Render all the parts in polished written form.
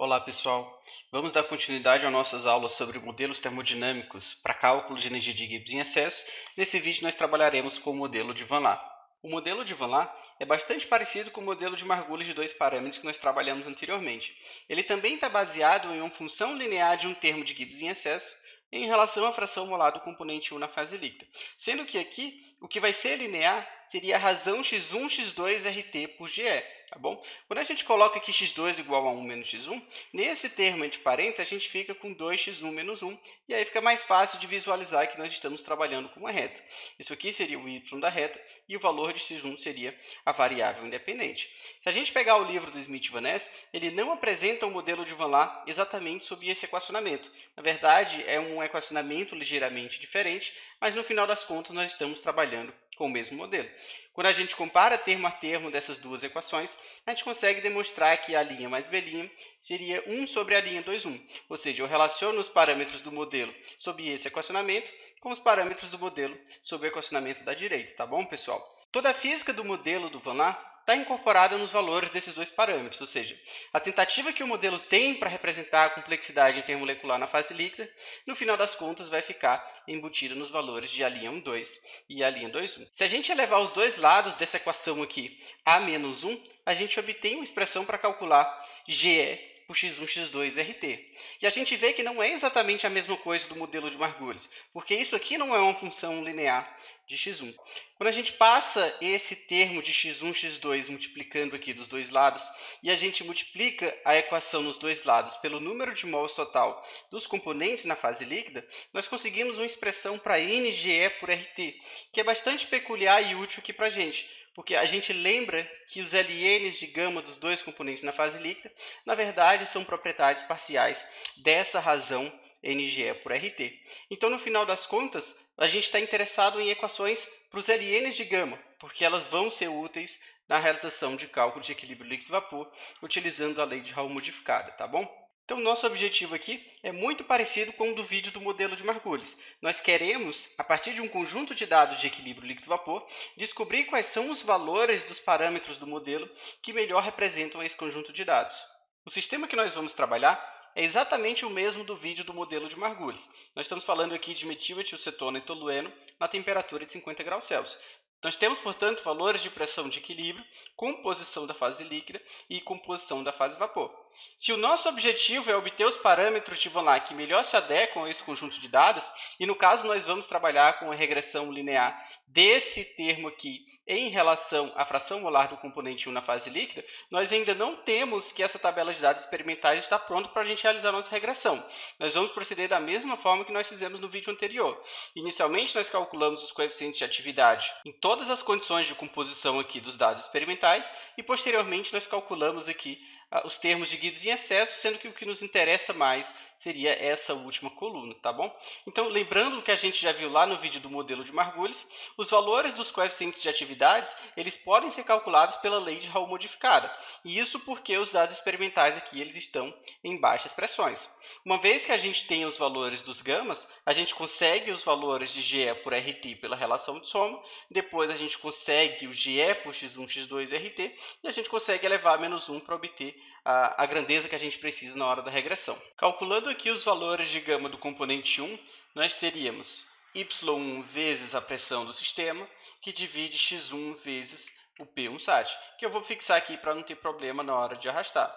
Olá, pessoal! Vamos dar continuidade às nossas aulas sobre modelos termodinâmicos para cálculo de energia de Gibbs em excesso. Nesse vídeo, nós trabalharemos com o modelo de Van Laar. O modelo de Van Laar é bastante parecido com o modelo de Margulis de dois parâmetros que nós trabalhamos anteriormente. Ele também está baseado em uma função linear de um termo de Gibbs em excesso em relação à fração molar do componente 1 na fase líquida. Sendo que aqui, o que vai ser linear seria a razão x1, x2, RT por GE. Tá bom? Quando a gente coloca aqui x2 igual a 1 menos x1, nesse termo entre parênteses, a gente fica com 2x1 menos 1, e aí fica mais fácil de visualizar que nós estamos trabalhando com uma reta. Isso aqui seria o y da reta, e o valor de x1 seria a variável independente. Se a gente pegar o livro do Smith e Van Ness, ele não apresenta o modelo de Van Laar exatamente sob esse equacionamento. Na verdade, é um equacionamento ligeiramente diferente, mas no final das contas nós estamos trabalhando com o mesmo modelo. Quando a gente compara termo a termo dessas duas equações, a gente consegue demonstrar que a linha mais b' seria 1 sobre a linha 2, 1. Ou seja, eu relaciono os parâmetros do modelo sob esse equacionamento com os parâmetros do modelo sob o equacionamento da direita, tá bom, pessoal? Toda a física do modelo do Van Laar está incorporada nos valores desses dois parâmetros, ou seja, a tentativa que o modelo tem para representar a complexidade intermolecular na fase líquida, no final das contas vai ficar embutida nos valores de a' 2 e a' 1. Se a gente elevar os dois lados dessa equação aqui a menos 1, a gente obtém uma expressão para calcular GE por x1, x2, RT. E a gente vê que não é exatamente a mesma coisa do modelo de Margulis, porque isso aqui não é uma função linear de x1. Quando a gente passa esse termo de x1, x2 multiplicando aqui dos dois lados, e a gente multiplica a equação nos dois lados pelo número de mols total dos componentes na fase líquida, nós conseguimos uma expressão para NGE por RT, que é bastante peculiar e útil aqui para a gente, porque a gente lembra que os LNs de gama dos dois componentes na fase líquida, na verdade, são propriedades parciais dessa razão NGE por RT. Então, no final das contas, a gente está interessado em equações para os LNs de gama, porque elas vão ser úteis na realização de cálculo de equilíbrio líquido-vapor, utilizando a lei de Raul modificada, tá bom? Então, nosso objetivo aqui é muito parecido com o do vídeo do modelo de Margulis. Nós queremos, a partir de um conjunto de dados de equilíbrio líquido-vapor, descobrir quais são os valores dos parâmetros do modelo que melhor representam esse conjunto de dados. O sistema que nós vamos trabalhar é exatamente o mesmo do vídeo do modelo de Margulis. Nós estamos falando aqui de metilmetilcetona e tolueno na temperatura de 50 graus Celsius. Nós temos, portanto, valores de pressão de equilíbrio, composição da fase líquida e composição da fase vapor. Se o nosso objetivo é obter os parâmetros de Van Laar que melhor se adequam a esse conjunto de dados, e no caso nós vamos trabalhar com a regressão linear desse termo aqui em relação à fração molar do componente 1 na fase líquida, nós ainda não temos que essa tabela de dados experimentais está pronta para a gente realizar a nossa regressão. Nós vamos proceder da mesma forma que nós fizemos no vídeo anterior. Inicialmente, nós calculamos os coeficientes de atividade em todas as condições de composição aqui dos dados experimentais e, posteriormente, nós calculamos aqui os termos de Gibbs em excesso, sendo que o que nos interessa mais seria essa última coluna, tá bom? Então, lembrando o que a gente já viu lá no vídeo do modelo de Margulis, os valores dos coeficientes de atividades, eles podem ser calculados pela lei de Raul modificada. E isso porque os dados experimentais aqui eles estão em baixas pressões. Uma vez que a gente tem os valores dos gamas, a gente consegue os valores de GE por RT pela relação de soma, depois a gente consegue o GE por x1, x2, RT, e a gente consegue elevar a menos 1 para obter a grandeza que a gente precisa na hora da regressão. Calculando aqui os valores de gama do componente 1, nós teríamos y1 vezes a pressão do sistema, que divide x1 vezes o P1sat, que eu vou fixar aqui para não ter problema na hora de arrastar.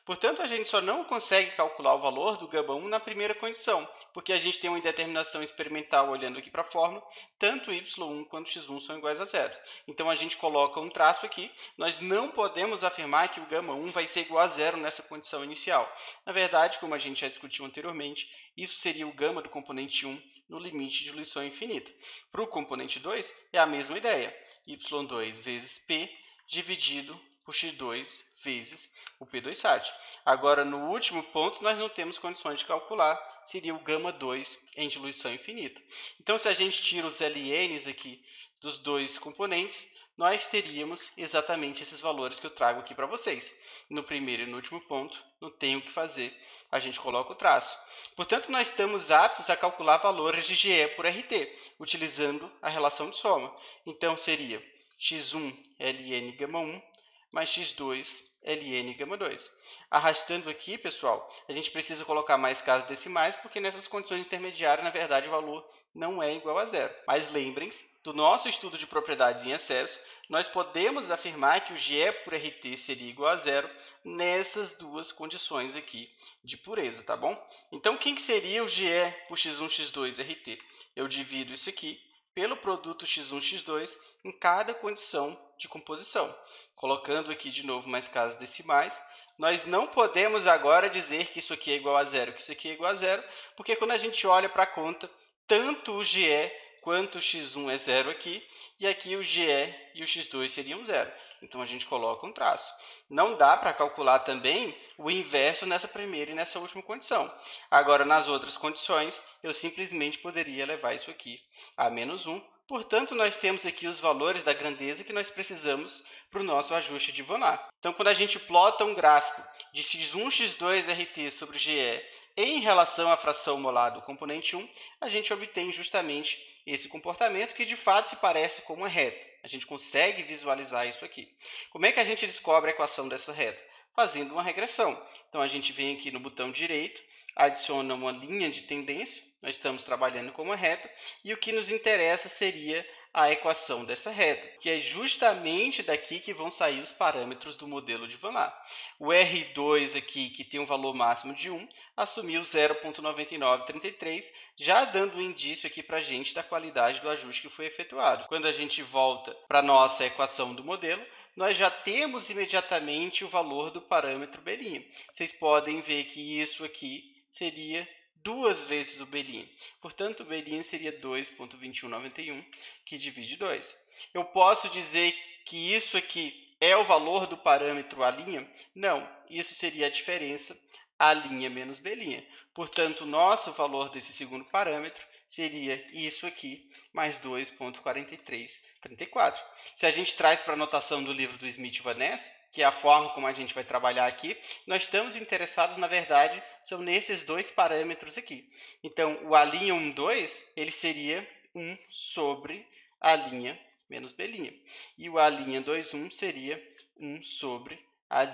Portanto, a gente só não consegue calcular o valor do gama 1 na primeira condição, porque a gente tem uma indeterminação experimental olhando aqui para a fórmula, tanto y1 quanto x1 são iguais a zero. Então, a gente coloca um traço aqui, nós não podemos afirmar que o gama 1 vai ser igual a zero nessa condição inicial. Na verdade, como a gente já discutiu anteriormente, isso seria o gama do componente 1 no limite de diluição infinita. Para o componente 2, é a mesma ideia, y2 vezes P dividido por x2 vezes o P2sat. Agora, no último ponto, nós não temos condições de calcular, seria o gama 2 em diluição infinita. Então, se a gente tira os LNs aqui dos dois componentes, nós teríamos exatamente esses valores que eu trago aqui para vocês. No primeiro e no último ponto, não tem o que fazer, a gente coloca o traço. Portanto, nós estamos aptos a calcular valores de GE por RT, utilizando a relação de soma. Então, seria x1 ln gama 1 mais x2 ln gama 2. Arrastando aqui, pessoal, a gente precisa colocar mais casas decimais, porque nessas condições intermediárias, na verdade, o valor não é igual a zero. Mas lembrem-se, do nosso estudo de propriedades em excesso, nós podemos afirmar que o GE por RT seria igual a zero nessas duas condições aqui de pureza, tá bom? Então, quem que seria o GE por x1, x2, RT? Eu divido isso aqui pelo produto x1, x2 em cada condição de composição. Colocando aqui de novo mais casas decimais, nós não podemos agora dizer que isso aqui é igual a zero, que isso aqui é igual a zero, porque quando a gente olha para a conta, tanto o GE quanto o x1 é zero aqui, e aqui o GE e o x2 seriam zero. Então, a gente coloca um traço. Não dá para calcular também o inverso nessa primeira e nessa última condição. Agora, nas outras condições, eu simplesmente poderia levar isso aqui a menos 1. Portanto, nós temos aqui os valores da grandeza que nós precisamos para o nosso ajuste de Von A. Então, quando a gente plota um gráfico de x1, x2, RT sobre GE em relação à fração molar do componente 1, a gente obtém justamente esse comportamento que, de fato, se parece com uma reta. A gente consegue visualizar isso aqui. Como é que a gente descobre a equação dessa reta? Fazendo uma regressão. Então, a gente vem aqui no botão direito, adiciona uma linha de tendência, nós estamos trabalhando com uma reta, e o que nos interessa seria a equação dessa reta, que é justamente daqui que vão sair os parâmetros do modelo de Von A. O R2 aqui, que tem um valor máximo de 1, assumiu 0,9933, já dando um indício aqui para a gente da qualidade do ajuste que foi efetuado. Quando a gente volta para a nossa equação do modelo, nós já temos imediatamente o valor do parâmetro B'. Vocês podem ver que isso aqui seria duas vezes o B'. Portanto, o B' seria 2,2191, que divide 2. Eu posso dizer que isso aqui é o valor do parâmetro A'? Não, isso seria a diferença A' menos B'. Portanto, o nosso valor desse segundo parâmetro seria isso aqui, mais 2,4334. Se a gente traz para a notação do livro do Smith e Van Ness, que é a forma como a gente vai trabalhar aqui, nós estamos interessados, na verdade, são nesses dois parâmetros aqui. Então, o A', 1, 2, ele seria 1 sobre A' menos B'. E o A', 2, 1 seria 1 sobre A'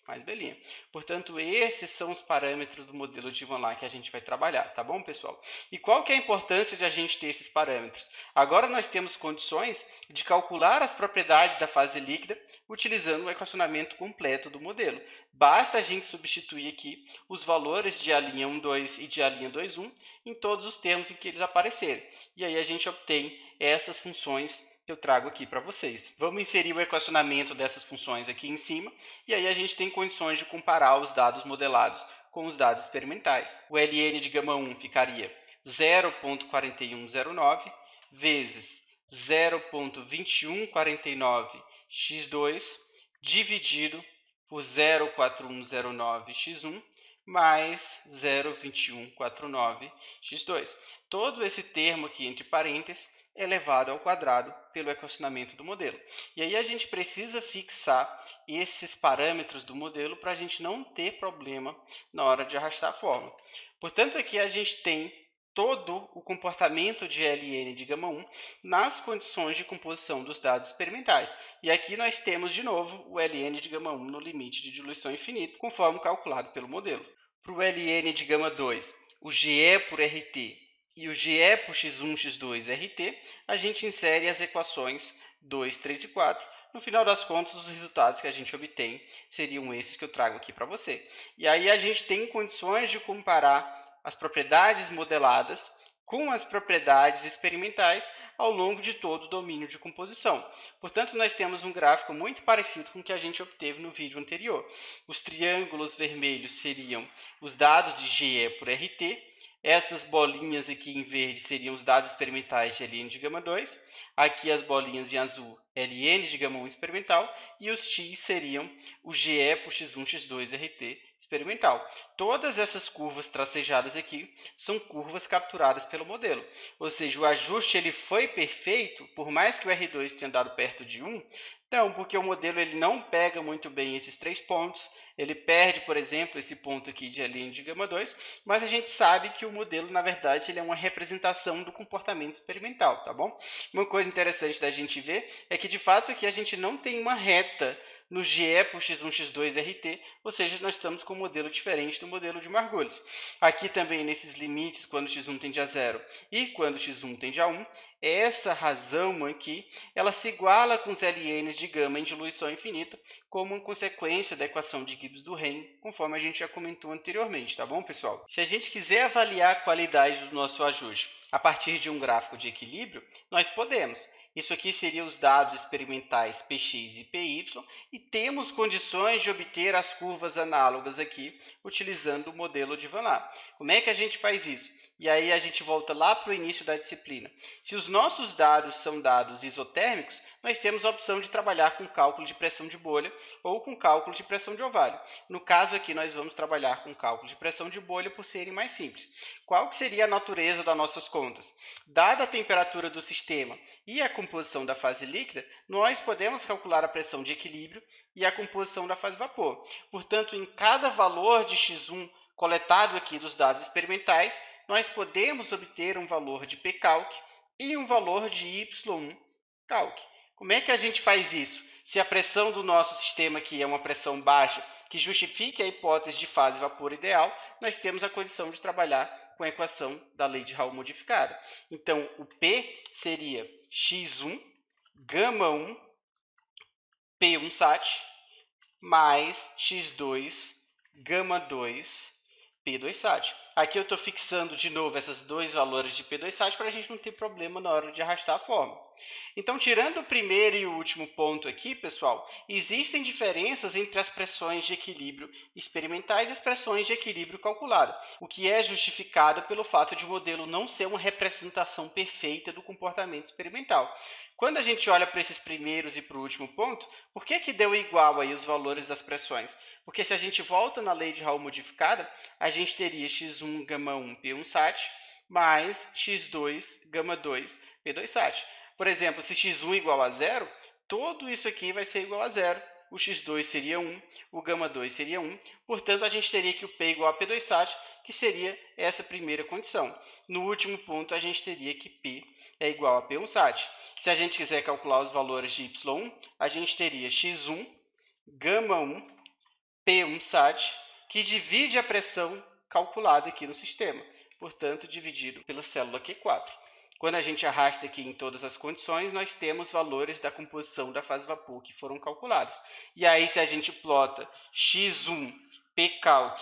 mais B'. Portanto, esses são os parâmetros do modelo de Von Laue que a gente vai trabalhar, tá bom, pessoal? E qual que é a importância de a gente ter esses parâmetros? Agora nós temos condições de calcular as propriedades da fase líquida utilizando o equacionamento completo do modelo. Basta a gente substituir aqui os valores de A', 1, 2 e de A', 2, 1 em todos os termos em que eles aparecerem. E aí a gente obtém essas funções que eu trago aqui para vocês. Vamos inserir o equacionamento dessas funções aqui em cima, e aí a gente tem condições de comparar os dados modelados com os dados experimentais. O ln de gama 1 ficaria 0,4109 vezes 0,2149x2 dividido por 0,4109x1 mais 0,2149x2. Todo esse termo aqui entre parênteses elevado ao quadrado pelo equacionamento do modelo. E aí a gente precisa fixar esses parâmetros do modelo para a gente não ter problema na hora de arrastar a fórmula. Portanto, aqui a gente tem todo o comportamento de ln de gama 1 nas condições de composição dos dados experimentais. E aqui nós temos, de novo, o ln de gama 1 no limite de diluição infinita, conforme calculado pelo modelo. Para o ln de gama 2, o GE por RT e o GE por x1, x2, RT, a gente insere as equações 2, 3 e 4. No final das contas, os resultados que a gente obtém seriam esses que eu trago aqui para você. E aí a gente tem condições de comparar as propriedades modeladas com as propriedades experimentais ao longo de todo o domínio de composição. Portanto, nós temos um gráfico muito parecido com o que a gente obteve no vídeo anterior. Os triângulos vermelhos seriam os dados de GE por RT, essas bolinhas aqui em verde seriam os dados experimentais de ln de gama 2. Aqui as bolinhas em azul, ln de gama 1 experimental. E os x seriam o GE por x1, x2, RT experimental. Todas essas curvas tracejadas aqui são curvas capturadas pelo modelo. Ou seja, o ajuste ele foi perfeito, por mais que o R2 tenha dado perto de 1, não, porque o modelo ele não pega muito bem esses 3 pontos. Ele perde, por exemplo, esse ponto aqui de ln de gama 2, mas a gente sabe que o modelo, na verdade, ele é uma representação do comportamento experimental, tá bom? Uma coisa interessante da gente ver é que, de fato, aqui a gente não tem uma reta no GE por x1, x2, RT, ou seja, nós estamos com um modelo diferente do modelo de Margulis. Aqui também, nesses limites, quando x1 tende a 0 e quando x1 tende a 1, essa razão aqui, ela se iguala com os LNs de gama em diluição infinita, como consequência da equação de Gibbs do Rein, conforme a gente já comentou anteriormente, tá bom, pessoal? Se a gente quiser avaliar a qualidade do nosso ajuste a partir de um gráfico de equilíbrio, nós podemos. Isso aqui seriam os dados experimentais Px e Py, e temos condições de obter as curvas análogas aqui, utilizando o modelo de Van Laar. Como é que a gente faz isso? E aí a gente volta lá para o início da disciplina. Se os nossos dados são dados isotérmicos, nós temos a opção de trabalhar com cálculo de pressão de bolha ou com cálculo de pressão de ovário. No caso aqui, nós vamos trabalhar com cálculo de pressão de bolha por serem mais simples. Qual que seria a natureza das nossas contas? Dada a temperatura do sistema e a composição da fase líquida, nós podemos calcular a pressão de equilíbrio e a composição da fase vapor. Portanto, em cada valor de x1 coletado aqui dos dados experimentais, nós podemos obter um valor de Pcalc e um valor de Y1 calc. Como é que a gente faz isso? Se a pressão do nosso sistema aqui é uma pressão baixa, que justifique a hipótese de fase-vapor ideal, nós temos a condição de trabalhar com a equação da lei de Raoult modificada. Então, o P seria x1, gama1, P1 sat, mais x2, gama2, P2 sat. Aqui eu estou fixando de novo esses dois valores de P2 sat para a gente não ter problema na hora de arrastar a fórmula. Então, tirando o primeiro e o último ponto aqui, pessoal, existem diferenças entre as pressões de equilíbrio experimentais e as pressões de equilíbrio calculada, o que é justificado pelo fato de o modelo não ser uma representação perfeita do comportamento experimental. Quando a gente olha para esses primeiros e para o último ponto, por que deu igual aí os valores das pressões? Porque se a gente volta na lei de Raoult modificada, a gente teria x1, gama1, P1 sat, mais x2, gama2, P2 sat. Por exemplo, se x1 igual a 0, tudo isso aqui vai ser igual a 0. O x2 seria 1, o gama2 seria 1. Portanto, a gente teria que o P igual a P2 sat, que seria essa primeira condição. No último ponto, a gente teria que P é igual a P1 sat. Se a gente quiser calcular os valores de y1, a gente teria x1, gama1, P1 sat, que divide a pressão calculada aqui no sistema, portanto, dividido pela célula Q4. Quando a gente arrasta aqui em todas as condições, nós temos valores da composição da fase vapor que foram calculados. E aí, se a gente plota x1, Pcalc,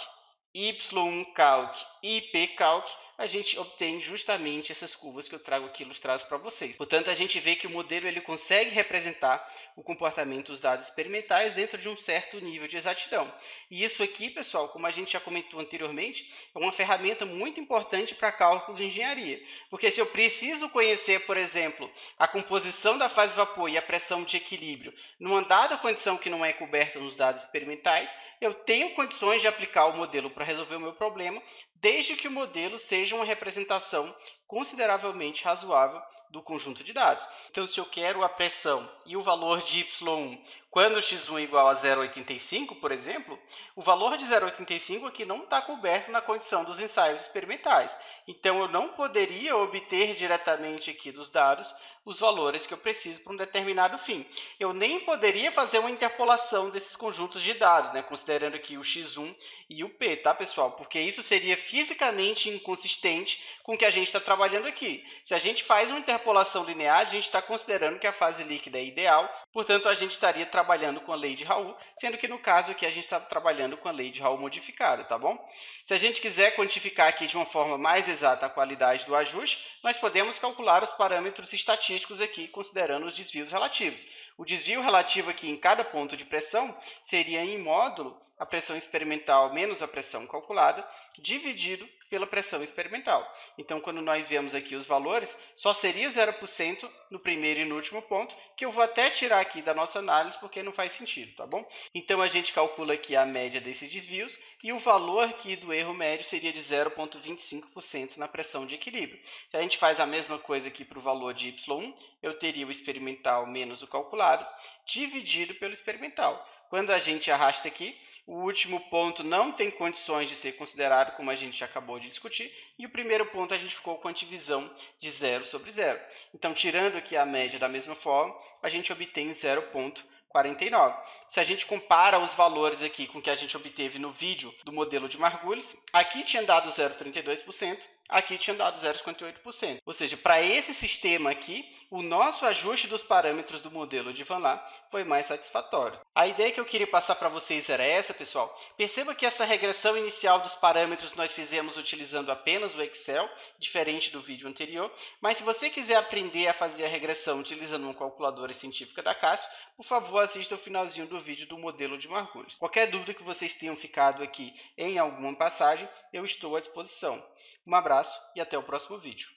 y1 calc e Pcalc, a gente obtém justamente essas curvas que eu trago aqui ilustradas para vocês. Portanto, a gente vê que o modelo ele consegue representar o comportamento dos dados experimentais dentro de um certo nível de exatidão. E isso aqui, pessoal, como a gente já comentou anteriormente, é uma ferramenta muito importante para cálculos de engenharia. Porque se eu preciso conhecer, por exemplo, a composição da fase vapor e a pressão de equilíbrio numa dada condição que não é coberta nos dados experimentais, eu tenho condições de aplicar o modelo para resolver o meu problema, desde que o modelo seja uma representação consideravelmente razoável do conjunto de dados. Então, se eu quero a pressão e o valor de y1 quando x1 é igual a 0,85, por exemplo, o valor de 0,85 aqui não está coberto na condição dos ensaios experimentais. Então, eu não poderia obter diretamente aqui dos dados os valores que eu preciso para um determinado fim. Eu nem poderia fazer uma interpolação desses conjuntos de dados, considerando aqui o x1 e o p, tá, pessoal? Porque isso seria fisicamente inconsistente com o que a gente está trabalhando aqui. Se a gente faz uma interpolação linear, a gente está considerando que a fase líquida é ideal, portanto, a gente estaria trabalhando com a lei de Raoult, sendo que no caso aqui a gente está trabalhando com a lei de Raoult modificada, tá bom? Se a gente quiser quantificar aqui de uma forma mais exata a qualidade do ajuste, nós podemos calcular os parâmetros estatísticos aqui, considerando os desvios relativos. O desvio relativo aqui em cada ponto de pressão seria em módulo a pressão experimental menos a pressão calculada, dividido pela pressão experimental. Então, quando nós vemos aqui os valores, só seria 0% no primeiro e no último ponto, que eu vou até tirar aqui da nossa análise, porque não faz sentido, tá bom? Então, a gente calcula aqui a média desses desvios, e o valor aqui do erro médio seria de 0,25% na pressão de equilíbrio. Se a gente faz a mesma coisa aqui para o valor de y1, eu teria o experimental menos o calculado, dividido pelo experimental. Quando a gente arrasta aqui, o último ponto não tem condições de ser considerado, como a gente acabou de discutir, e o primeiro ponto a gente ficou com a divisão de 0 sobre 0. Então, tirando aqui a média da mesma forma, a gente obtém 0,45. 49. Se a gente compara os valores aqui com o que a gente obteve no vídeo do modelo de Margulis, aqui tinha dado 0,32%, aqui tinha dado 0,58%. Ou seja, para esse sistema aqui, o nosso ajuste dos parâmetros do modelo de Van Laar foi mais satisfatório. A ideia que eu queria passar para vocês era essa, pessoal. Perceba que essa regressão inicial dos parâmetros nós fizemos utilizando apenas o Excel, diferente do vídeo anterior, mas se você quiser aprender a fazer a regressão utilizando uma calculadora científica da Casio, por favor, assista o finalzinho do vídeo do modelo de Margulis. Qualquer dúvida que vocês tenham ficado aqui em alguma passagem, eu estou à disposição. Um abraço e até o próximo vídeo.